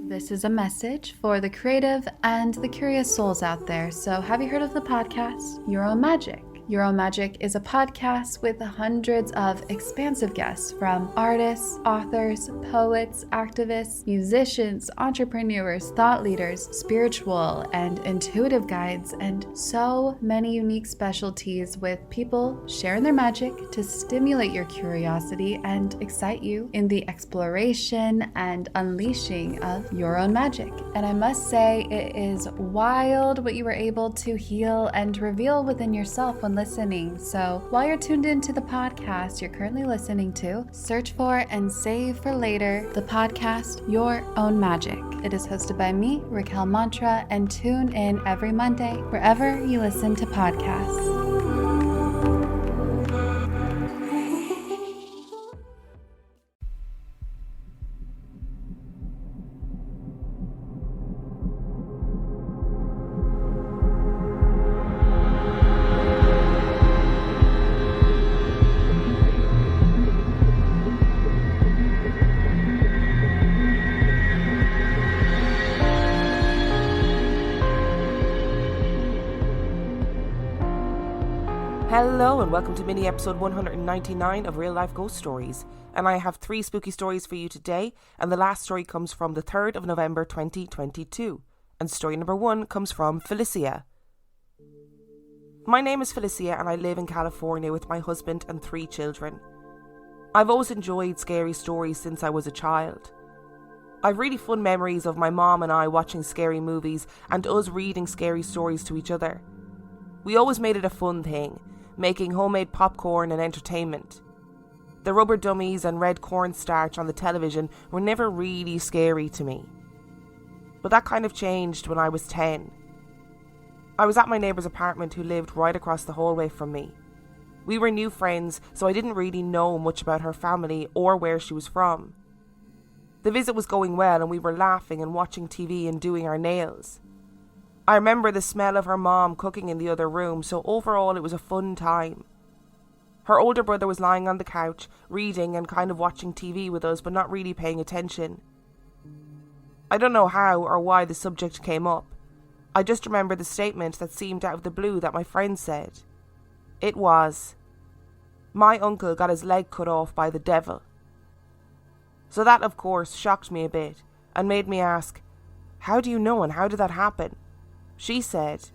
This is a message for the creative and the curious souls out there. So, have you heard of the podcast, Your Own Magic? Your Own Magic is a podcast with hundreds of expansive guests from artists, authors, poets, activists, musicians, entrepreneurs, thought leaders, spiritual and intuitive guides, and so many unique specialties with people sharing their magic to stimulate your curiosity and excite you in the exploration and unleashing of your own magic. And I must say, it is wild what you were able to heal and reveal within yourself when listening. So while you're tuned into the podcast you're currently listening to, search for and save for later the podcast Your Own Magic. It is hosted by me, Raquel Mantra, and tune in every Monday wherever you listen to podcasts. Hello and welcome to mini episode 199 of Real Life Ghost Stories, and I have 3 spooky stories for you today, and the last story comes from the 3rd of November 2022, and story number 1 comes from Felicia. My name is Felicia and I live in California with my husband and 3 children. I've always enjoyed scary stories since I was a child. I've really fun memories of my mom and I watching scary movies and us reading scary stories to each other. We always made it a fun thing, making homemade popcorn and entertainment. The rubber dummies and red cornstarch on the television were never really scary to me. But that kind of changed when I was 10. I was at my neighbour's apartment who lived right across the hallway from me. We were new friends, so I didn't really know much about her family or where she was from. The visit was going well and we were laughing and watching TV and doing our nails. I remember the smell of her mom cooking in the other room, so overall it was a fun time. Her older brother was lying on the couch, reading and kind of watching TV with us, but not really paying attention. I don't know how or why the subject came up. I just remember the statement that seemed out of the blue that my friend said. It was, "My uncle got his leg cut off by the devil." So that, of course, shocked me a bit and made me ask, how do you know and how did that happen? She said,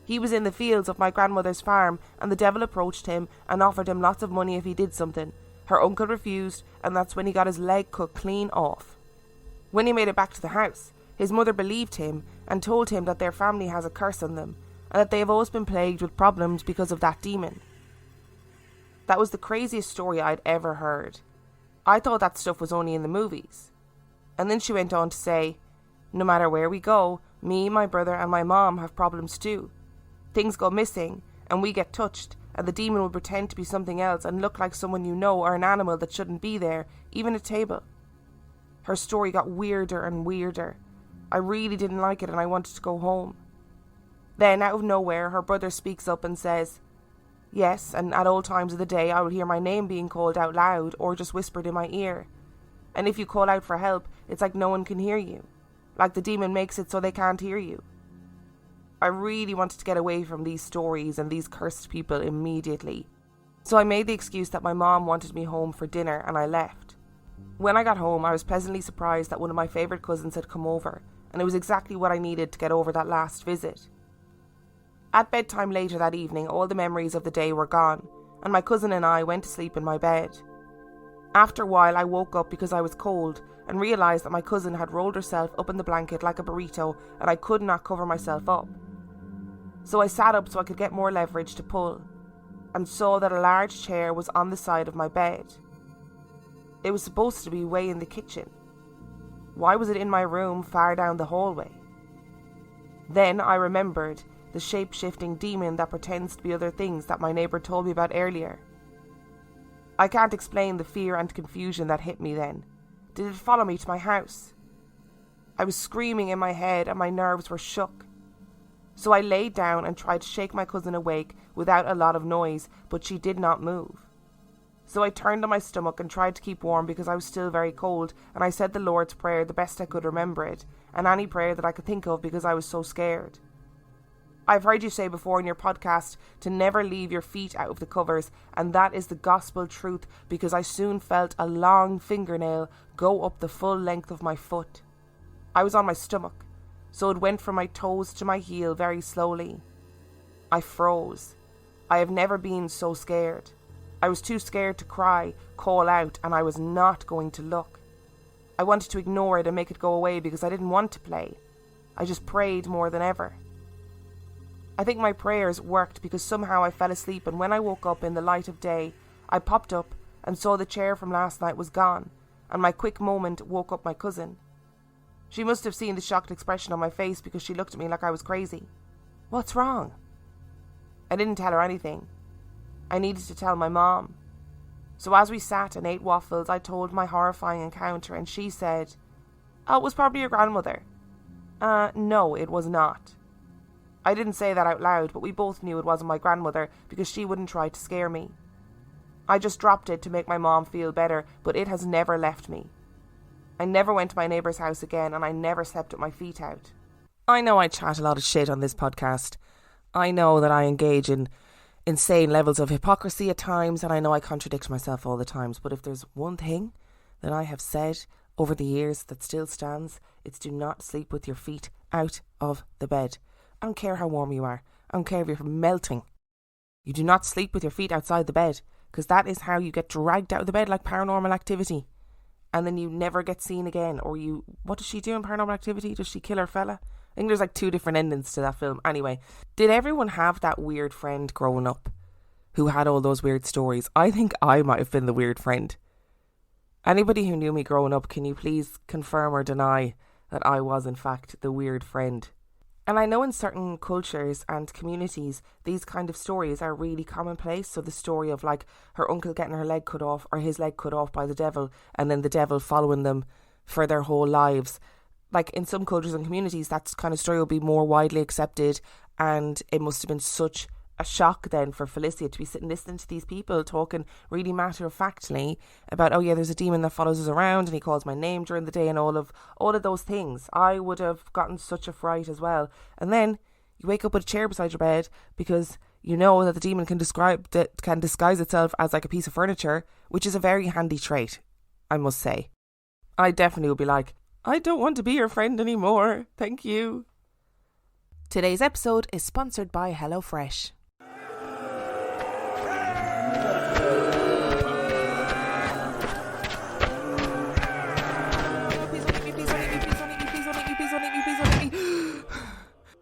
he was in the fields of my grandmother's farm and the devil approached him and offered him lots of money if he did something. Her uncle refused and that's when he got his leg cut clean off. When he made it back to the house, his mother believed him and told him that their family has a curse on them and that they have always been plagued with problems because of that demon. That was the craziest story I'd ever heard. I thought that stuff was only in the movies. And then she went on to say, no matter where we go, me, my brother and my mom have problems too. Things go missing and we get touched and the demon will pretend to be something else and look like someone you know or an animal that shouldn't be there, even a table. Her story got weirder and weirder. I really didn't like it and I wanted to go home. Then out of nowhere her brother speaks up and says, yes, and at all times of the day I will hear my name being called out loud or just whispered in my ear. And if you call out for help, it's like no one can hear you. Like the demon makes it so they can't hear you. I really wanted to get away from these stories and these cursed people immediately. So I made the excuse that my mom wanted me home for dinner and I left. When I got home, I was pleasantly surprised that one of my favourite cousins had come over, and it was exactly what I needed to get over that last visit. At bedtime later that evening, all the memories of the day were gone, and my cousin and I went to sleep in my bed. After a while, I woke up because I was cold and realised that my cousin had rolled herself up in the blanket like a burrito and I could not cover myself up. So I sat up so I could get more leverage to pull, and saw that a large chair was on the side of my bed. It was supposed to be way in the kitchen. Why was it in my room far down the hallway? Then I remembered the shape-shifting demon that pretends to be other things that my neighbour told me about earlier. I can't explain the fear and confusion that hit me then. Did it follow me to my house? I was screaming in my head and my nerves were shook. So I laid down and tried to shake my cousin awake without a lot of noise, but she did not move. So I turned on my stomach and tried to keep warm because I was still very cold, and I said the Lord's Prayer the best I could remember it, and any prayer that I could think of because I was so scared. I've heard you say before in your podcast to never leave your feet out of the covers, and that is the gospel truth because I soon felt a long fingernail go up the full length of my foot. I was on my stomach, so it went from my toes to my heel very slowly. I froze. I have never been so scared. I was too scared to cry, call out, and I was not going to look. I wanted to ignore it and make it go away because I didn't want to play. I just prayed more than ever. I think my prayers worked because somehow I fell asleep, and when I woke up in the light of day, I popped up and saw the chair from last night was gone, and my quick moment woke up my cousin. She must have seen the shocked expression on my face because she looked at me like I was crazy. What's wrong? I didn't tell her anything. I needed to tell my mom. So as we sat and ate waffles, I told my horrifying encounter, and she said, "Oh, it was probably your grandmother." No, it was not. I didn't say that out loud, but we both knew it wasn't my grandmother because she wouldn't try to scare me. I just dropped it to make my mom feel better, but it has never left me. I never went to my neighbour's house again, and I never slept with my feet out. I know I chat a lot of shit on this podcast. I know that I engage in insane levels of hypocrisy at times, and I know I contradict myself all the times, but if there's one thing that I have said over the years that still stands, it's do not sleep with your feet out of the bed. I don't care how warm you are. I don't care if you're melting. You do not sleep with your feet outside the bed, because that is how you get dragged out of the bed like Paranormal Activity. And then you never get seen again. Or what does she do in Paranormal Activity? Does she kill her fella? I think there's like 2 different endings to that film. Anyway, did everyone have that weird friend growing up who had all those weird stories? I think I might have been the weird friend. Anybody who knew me growing up, can you please confirm or deny that I was in fact the weird friend? And I know in certain cultures and communities, these kind of stories are really commonplace. So the story of like her uncle getting her leg cut off or his leg cut off by the devil, and then the devil following them for their whole lives. Like in some cultures and communities, that kind of story will be more widely accepted, and it must have been such a shock then for Felicia to be sitting listening to these people talking really matter-of-factly about, oh yeah, there's a demon that follows us around and he calls my name during the day, and all of those things. I would have gotten such a fright as well. And then you wake up with a chair beside your bed because you know that the demon can disguise itself as like a piece of furniture, which is a very handy trait, I must say. I definitely would be like, I don't want to be your friend anymore, thank you. Today's episode is sponsored by HelloFresh.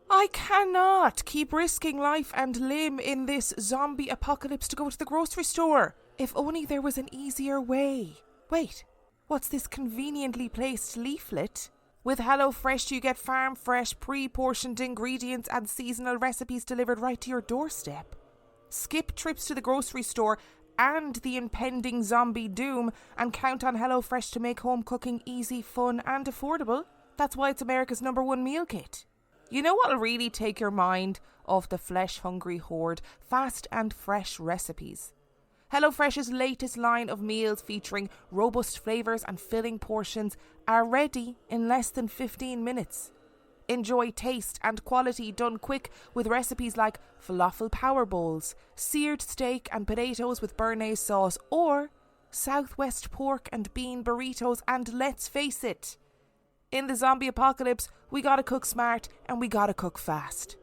I cannot keep risking life and limb in this zombie apocalypse to go to the grocery store. If only there was an easier way. Wait, what's this conveniently placed leaflet? With HelloFresh, you get farm fresh, pre-portioned ingredients and seasonal recipes delivered right to your doorstep. Skip trips to the grocery store and the impending zombie doom and count on HelloFresh to make home cooking easy, fun and affordable. That's why it's America's #1 meal kit. You know what'll really take your mind off the flesh-hungry horde? Fast and fresh recipes. HelloFresh's latest line of meals featuring robust flavours and filling portions are ready in less than 15 minutes. Enjoy taste and quality done quick with recipes like falafel power bowls, seared steak and potatoes with béarnaise sauce, or Southwest pork and bean burritos. And let's face it, in the zombie apocalypse, we gotta cook smart and we gotta cook fast.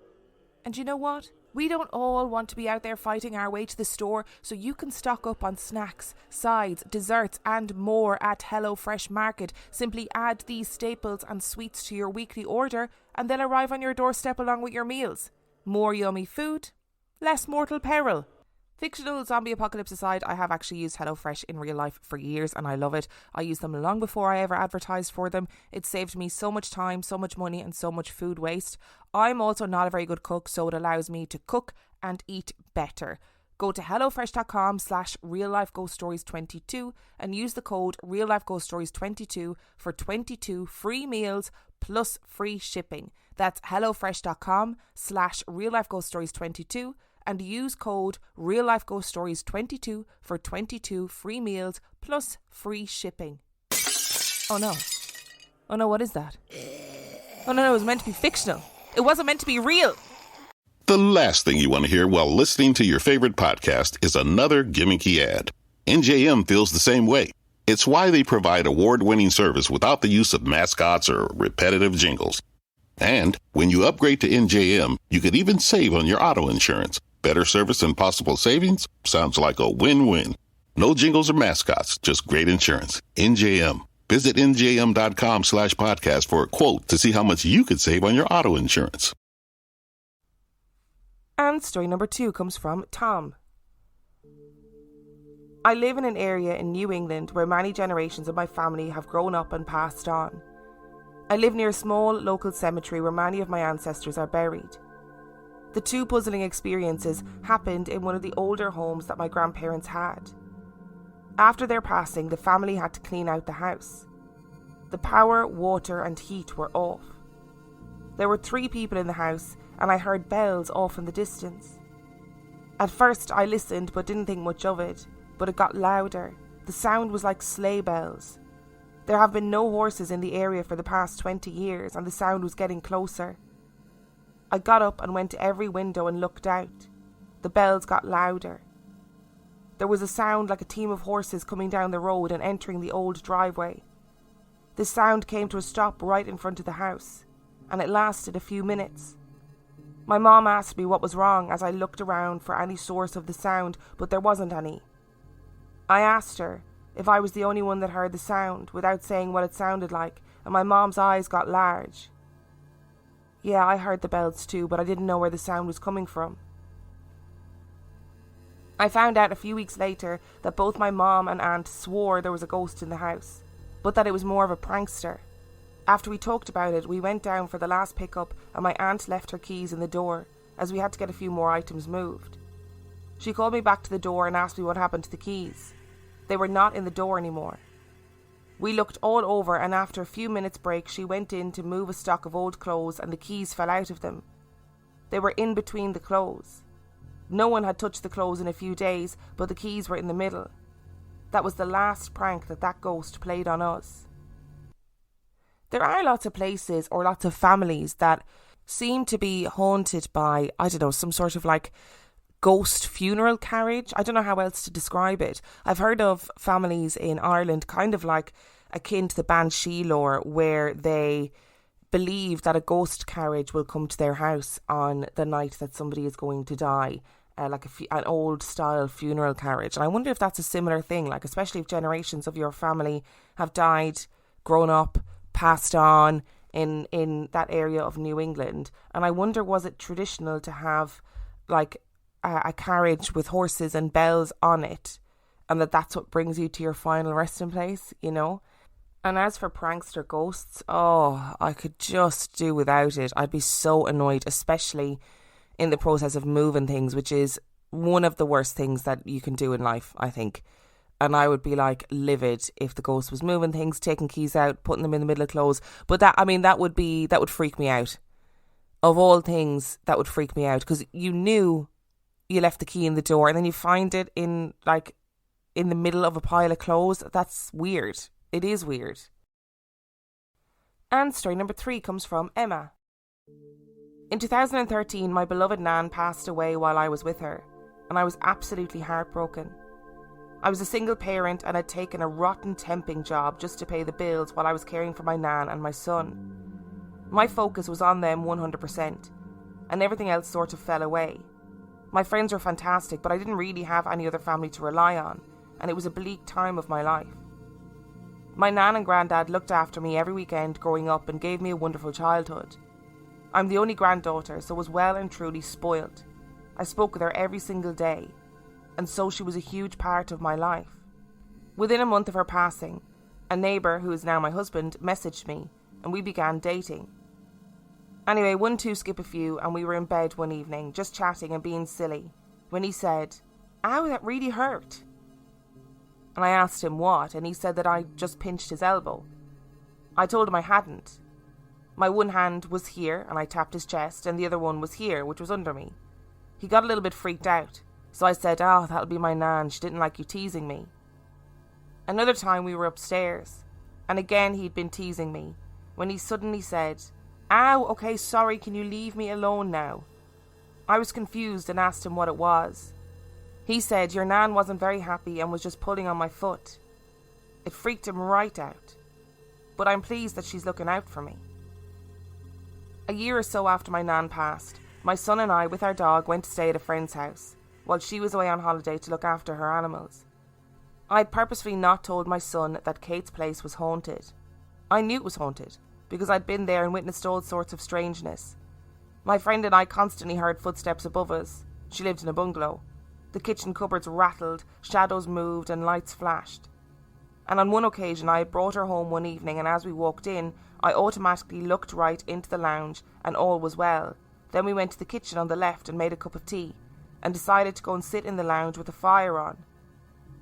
And you know what? We don't all want to be out there fighting our way to the store, so you can stock up on snacks, sides, desserts and more at HelloFresh Market. Simply add these staples and sweets to your weekly order and they'll arrive on your doorstep along with your meals. More yummy food, less mortal peril. Fictional zombie apocalypse aside, I have actually used HelloFresh in real life for years and I love it. I used them long before I ever advertised for them. It saved me so much time, so much money and so much food waste. I'm also not a very good cook, so it allows me to cook and eat better. Go to hellofresh.com/reallifeghoststories22 and use the code reallifeghoststories22 for 22 free meals plus free shipping. That's hellofresh.com/reallifeghoststories22 and use code RealLifeGhostStories22 for 22 free meals plus free shipping. Oh no, what is that? Oh no, it was meant to be fictional. It wasn't meant to be real. The last thing you want to hear while listening to your favorite podcast is another gimmicky ad. NJM feels the same way. It's why they provide award-winning service without the use of mascots or repetitive jingles. And when you upgrade to NJM, you could even save on your auto insurance. Better service and possible savings? Sounds like a win-win. No jingles or mascots, just great insurance. NJM. Visit njm.com/podcast for a quote to see how much you could save on your auto insurance. And story number 2 comes from Tom. I live in an area in New England where many generations of my family have grown up and passed on. I live near a small local cemetery where many of my ancestors are buried. The 2 puzzling experiences happened in one of the older homes that my grandparents had. After their passing, the family had to clean out the house. The power, water and heat were off. There were 3 people in the house and I heard bells off in the distance. At first I listened but didn't think much of it, but it got louder. The sound was like sleigh bells. There have been no horses in the area for the past 20 years and the sound was getting closer. I got up and went to every window and looked out. The bells got louder. There was a sound like a team of horses coming down the road and entering the old driveway. The sound came to a stop right in front of the house, and it lasted a few minutes. My mom asked me what was wrong as I looked around for any source of the sound, but there wasn't any. I asked her if I was the only one that heard the sound without saying what it sounded like, and my mom's eyes got large. Yeah, I heard the bells too, but I didn't know where the sound was coming from. I found out a few weeks later that both my mom and aunt swore there was a ghost in the house, but that it was more of a prankster. After we talked about it, we went down for the last pickup and my aunt left her keys in the door, as we had to get a few more items moved. She called me back to the door and asked me what happened to the keys. They were not in the door anymore. We looked all over and after a few minutes break she went in to move a stock of old clothes and the keys fell out of them. They were in between the clothes. No one had touched the clothes in a few days, but the keys were in the middle. That was the last prank that ghost played on us. There are lots of places or lots of families that seem to be haunted by, I don't know, some sort of like ghost funeral carriage. I don't know how else to describe it. I've heard of families in Ireland kind of like akin to the Banshee lore where they believe that a ghost carriage will come to their house on the night that somebody is going to die. Like an old style funeral carriage. And I wonder if that's a similar thing, like especially if generations of your family have died, grown up, passed on in that area of New England. And I wonder, was it traditional to have like a carriage with horses and bells on it, and that's what brings you to your final resting place, you know? And as for prankster ghosts, oh, I could just do without it. I'd be so annoyed, especially in the process of moving things, which is one of the worst things that you can do in life, I think. And I would be like livid if the ghost was moving things, taking keys out, putting them in the middle of clothes. But that would freak me out. Of all things, that would freak me out, because you knew you left the key in the door and then you find it in the middle of a pile of clothes. That's weird. It is weird. And story number 3 comes from Emma. In 2013, my beloved Nan passed away while I was with her, and I was absolutely heartbroken. I was a single parent and had taken a rotten temping job just to pay the bills while I was caring for my Nan and my son. My focus was on them 100%, and everything else sort of fell away. My friends were fantastic, but I didn't really have any other family to rely on, and it was a bleak time of my life. My Nan and Grandad looked after me every weekend growing up and gave me a wonderful childhood. I'm the only granddaughter, so was well and truly spoilt. I spoke with her every single day, and so she was a huge part of my life. Within a month of her passing, a neighbour, who is now my husband, messaged me, and we began dating. Anyway, 1, 2, skip a few, and we were in bed one evening, just chatting and being silly, when he said, "Ow, that really hurt." And I asked him what, and he said that I just pinched his elbow. I told him I hadn't. My one hand was here, and I tapped his chest, and the other one was here, which was under me. He got a little bit freaked out, so I said, "Oh, that'll be my nan, she didn't like you teasing me." Another time we were upstairs, and again he'd been teasing me, when he suddenly said, "Ow, okay, sorry, can you leave me alone now?" I was confused and asked him what it was. He said your nan wasn't very happy and was just pulling on my foot. It freaked him right out, but I'm pleased that she's looking out for me. A year or so after my nan passed, my son and I, with our dog, went to stay at a friend's house, while she was away on holiday to look after her animals. I'd purposefully not told my son that Kate's place was haunted. I knew it was haunted, because I'd been there and witnessed all sorts of strangeness. My friend and I constantly heard footsteps above us. She lived in a bungalow. The kitchen cupboards rattled, shadows moved, and lights flashed. And on one occasion I had brought her home one evening, and as we walked in, I automatically looked right into the lounge, and all was well. Then we went to the kitchen on the left and made a cup of tea, and decided to go and sit in the lounge with the fire on.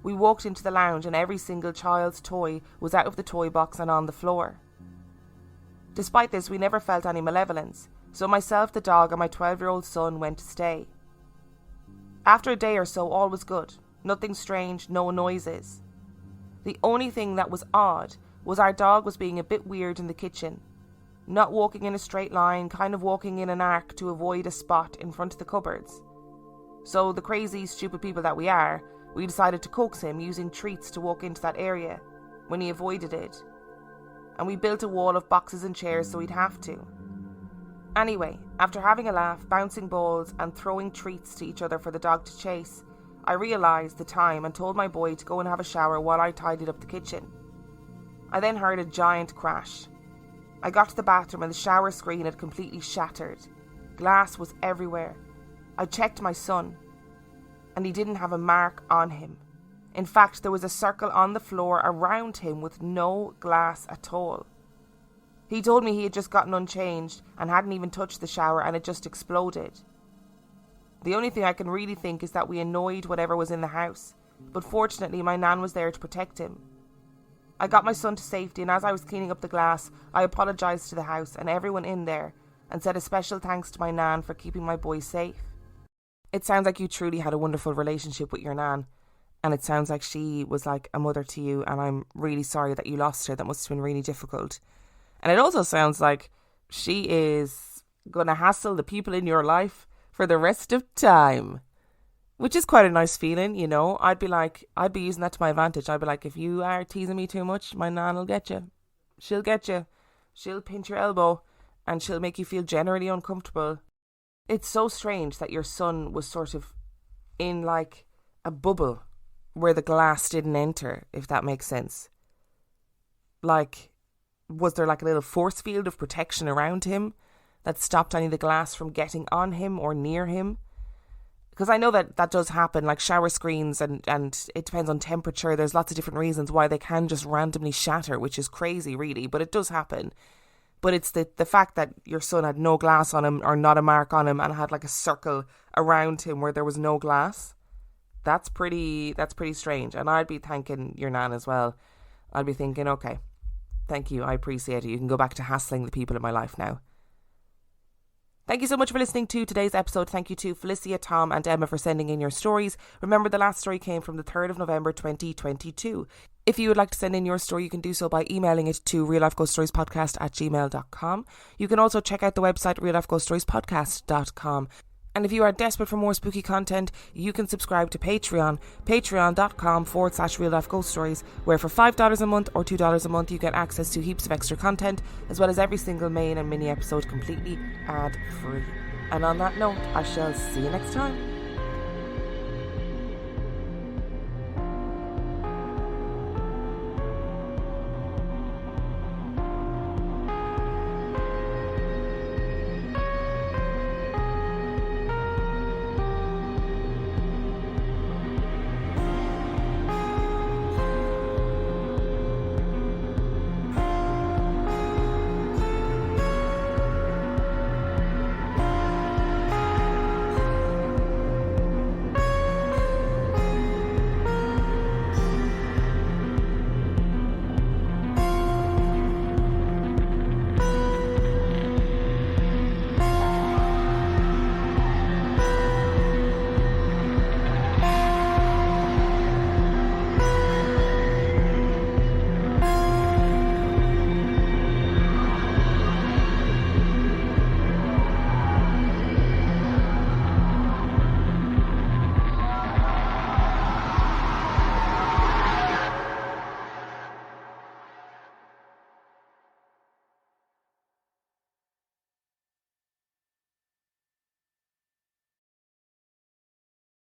We walked into the lounge and every single child's toy was out of the toy box and on the floor. Despite this, we never felt any malevolence, so myself, the dog, and my 12-year-old son went to stay. After a day or so, all was good. Nothing strange, no noises. The only thing that was odd was our dog was being a bit weird in the kitchen. Not walking in a straight line, kind of walking in an arc to avoid a spot in front of the cupboards. So, the crazy, stupid people that we are, we decided to coax him using treats to walk into that area, when he avoided it. And we built a wall of boxes and chairs so he'd have to. Anyway, after having a laugh, bouncing balls and throwing treats to each other for the dog to chase, I realised the time and told my boy to go and have a shower while I tidied up the kitchen. I then heard a giant crash. I got to the bathroom and the shower screen had completely shattered. Glass was everywhere. I checked my son, and he didn't have a mark on him. In fact, there was a circle on the floor around him with no glass at all. He told me he had just gotten unchanged and hadn't even touched the shower and it just exploded. The only thing I can really think is that we annoyed whatever was in the house, but fortunately my nan was there to protect him. I got my son to safety, and as I was cleaning up the glass, I apologised to the house and everyone in there and said a special thanks to my nan for keeping my boy safe. It sounds like you truly had a wonderful relationship with your nan, and it sounds like she was like a mother to you, and I'm really sorry that you lost her. That must have been really difficult. And it also sounds like she is going to hassle the people in your life for the rest of time, which is quite a nice feeling, you know. I'd be using that to my advantage. I'd be like, if you are teasing me too much, my nan will get you. She'll get you. She'll pinch your elbow and she'll make you feel generally uncomfortable. It's so strange that your son was sort of in like a bubble where the glass didn't enter, if that makes sense. Like, was there like a little force field of protection around him that stopped any of the glass from getting on him or near him? Because I know that does happen, like shower screens, and it depends on temperature. There's lots of different reasons why they can just randomly shatter, which is crazy really, but it does happen. But it's the fact that your son had no glass on him or not a mark on him and had like a circle around him where there was no glass. That's pretty strange. And I'd be thanking your nan as well. I'd be thinking, okay, thank you, I appreciate it. You can go back to hassling the people in my life now. Thank you so much for listening to today's episode. Thank you to Felicia, Tom and Emma for sending in your stories. Remember, the last story came from the 3rd of November 2022. If you would like to send in your story, you can do so by emailing it to reallifeghoststoriespodcast@gmail.com. You can also check out the website reallifeghoststoriespodcast.com. And if you are desperate for more spooky content, you can subscribe to Patreon, patreon.com/reallifeghoststories, where for $5 a month or $2 a month, you get access to heaps of extra content, as well as every single main and mini episode completely ad-free. And on that note, I shall see you next time.